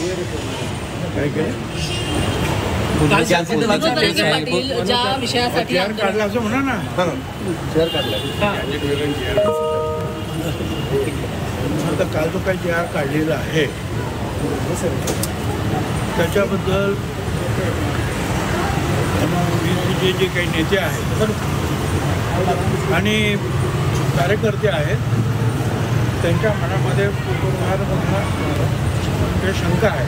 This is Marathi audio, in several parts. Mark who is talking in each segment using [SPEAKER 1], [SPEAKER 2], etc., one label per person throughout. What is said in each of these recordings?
[SPEAKER 1] काय केलं
[SPEAKER 2] ज्या विषयासाठी
[SPEAKER 1] काढला असं म्हणा ना. आता काल जो काही जे आर काढलेला आहे त्याच्याबद्दल ओबीसीचे जे काही नेते आहेत आणि कार्यकर्ते आहेत त्यांच्या मनामध्ये फार मोठा शंका आहे.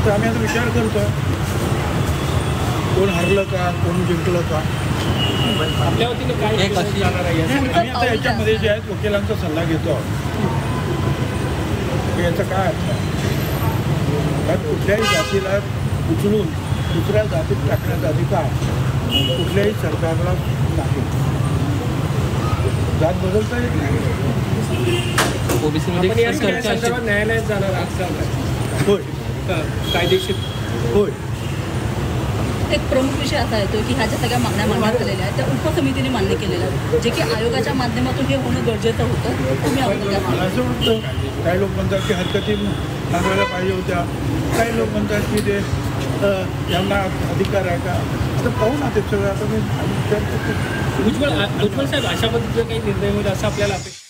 [SPEAKER 1] तर आम्ही आता विचार करतो कोण हरलं का कोण जिंकलं का.
[SPEAKER 3] आपल्या वतीने काय
[SPEAKER 1] आम्ही आता याच्यामध्ये जे आहेत वकिलांचा सल्ला घेतो आहोत की याचा काय अर्थ आहे. कारण कुठल्याही जातीला उचलून दुसऱ्या जातीत टाकण्याचा अधिकार कुठल्याही सरकारला नाही. जात बदलता येत नाही.
[SPEAKER 3] न्यायालयात जाणार आजकाल
[SPEAKER 1] होय
[SPEAKER 3] कायदेशीर
[SPEAKER 1] होय.
[SPEAKER 2] एक प्रमुख विषय असा येतो की ह्या ज्या सगळ्या मागण्या मांडण्यात आलेल्या आहेत त्या उपसमितीने मान्य केलेल्या आहेत जे की आयोगाच्या माध्यमातून हे होणं गरजेचं होतं. तुम्ही
[SPEAKER 1] मला असं वाटतं काही लोक म्हणतात की हरकती मागायला पाहिजे होत्या. काही लोक म्हणतात की ते यांना अधिकार आहे का. आता पाहू ना ते सगळं. आता मी विचार करतो.
[SPEAKER 3] भुजबळ साहेब अशा पद्धतीचा काही निर्णय होईल असं आपल्याला अपेक्षा